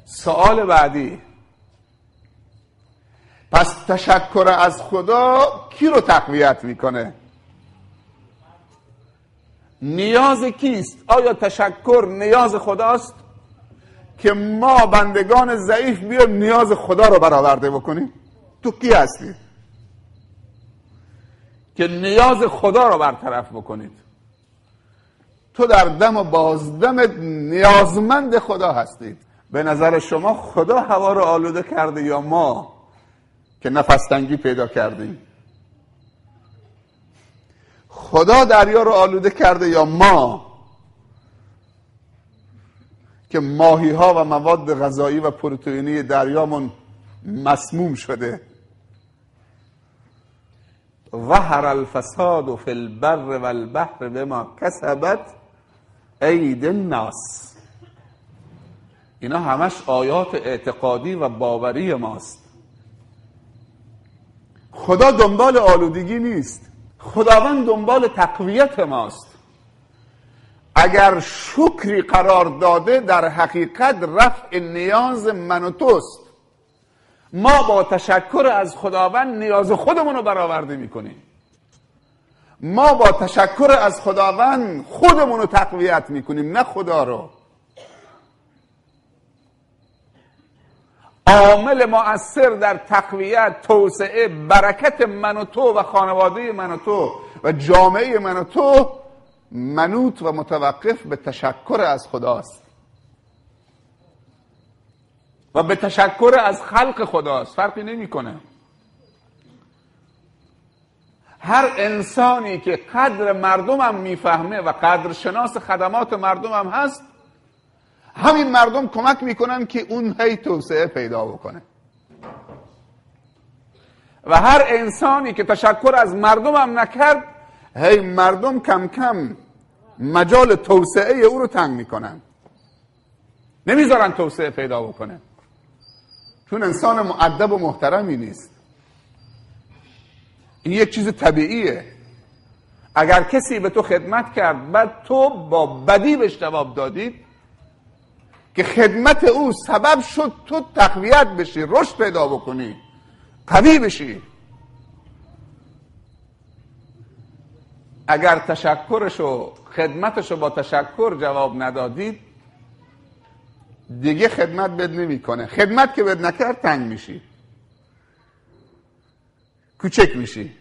سوال بعدی، پس تشکر از خدا کی رو تقویت میکنه؟ نیاز کیست؟ آیا تشکر نیاز خداست که ما بندگان ضعیف بیایم نیاز خدا رو برآورده بکنیم؟ تو کی هستی که نیاز خدا رو برطرف بکنید؟ تو در دم و بازدم نیازمند خدا هستید. به نظر شما خدا هوا رو آلوده کرده یا ما که نفس تنگی پیدا کردیم؟ خدا دریا رو آلوده کرده یا ما که ماهی ها و مواد غذایی و پروتئینی دریامون مسموم شده؟ ظهر الفساد فی البر والبحر بما کسبت ایدی الناس. اینا همش آیات اعتقادی و باوری ماست. خدا دنبال آلودگی نیست، خداوند دنبال تقویت ماست. اگر شکری قرار داده در حقیقت رفع نیاز من و توست. ما با تشکر از خداوند نیاز خودمون رو برآورده میکنیم. ما با تشکر از خداوند خودمون رو تقویت میکنیم، نه خدا رو. عامل مؤثر در تقویت، توسعه، برکت من و تو و خانواده من و تو و جامعه من و تو منوط و متوقف به تشکر از خداست و به تشکر از خلق خداست. فرقی نمیکنه. هر انسانی که قدر مردمم میفهمه و قدر شناس خدمات مردمم هست، همین مردم کمک میکنن که اون هی توسعه پیدا بکنه. و هر انسانی که تشکر از مردمم نکرد، هی مردم کم کم مجال توسعه او رو تنگ میکنن، نمیذارن توسعه پیدا بکنه، چون انسان مؤدب و محترمی نیست. این یک چیز طبیعیه. اگر کسی به تو خدمت کرد بعد تو با بدی بهش جواب دادید که خدمت او سبب شد تو تقویت بشی، رشد پیدا بکنی، قوی بشی، اگر تشکرشو خدمتشو با تشکر جواب ندادید دیگه خدمت بد نمی کنه. خدمت که بد نکرد تنگ میشی، کوچک میشی.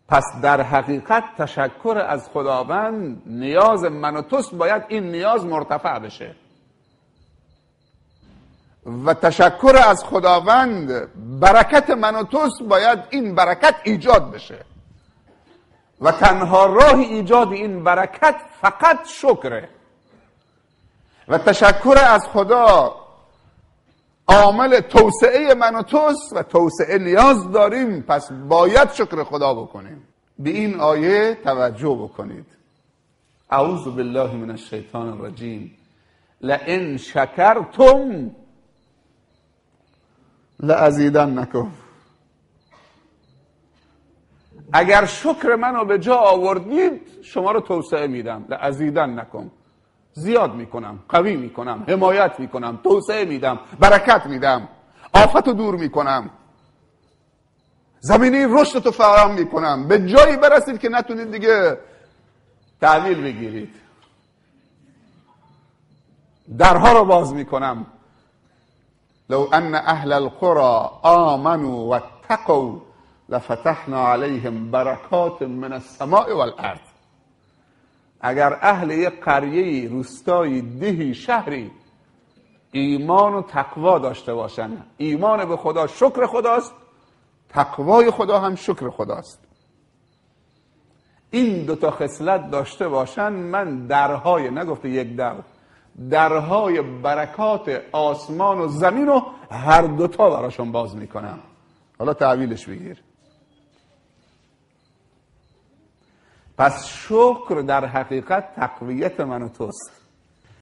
پس در حقیقت تشکر از خداوند نیاز من و توست، باید این نیاز مرتفع بشه. و تشکر از خداوند برکت من و توست، باید این برکت ایجاد بشه. و تنها راه ایجاد این برکت فقط شکره. و تشکر از خدا عامل توسعه من و توست و توسعه نیاز داریم، پس باید شکر خدا بکنیم. به این آیه توجه بکنید. اعوذ بالله من الشیطان الرجیم. لئن شکرتم لازیدنکم. اگر شکر منو به جا آوردید شما رو توسعه میدم. لازیدنکم، زیاد میکنم، قوی میکنم، حمایت میکنم، توسعه میدم، برکت میدم، آفتو دور میکنم، زمینه رشدتو فراهم میکنم، به جایی برسید که نتونید دیگه تحویل بگیرید. درها رو باز میکنم. لو ان اهل القرى آمنوا واتقوا لفتحنا عليهم برکات من السماء والارض. اگر اهل یک قریه، روستایی، دهی، شهری ایمان و تقوا داشته باشن، ایمان به خدا شکر خداست، تقوای خدا هم شکر خداست، این دوتا خصلت داشته باشن، من درهای، نگفته یک در، درهای برکات آسمان و زمین رو هر دوتا براشون باز میکنم. حالا تعویلش بگیر. پس شکر در حقیقت تقویت من و توست.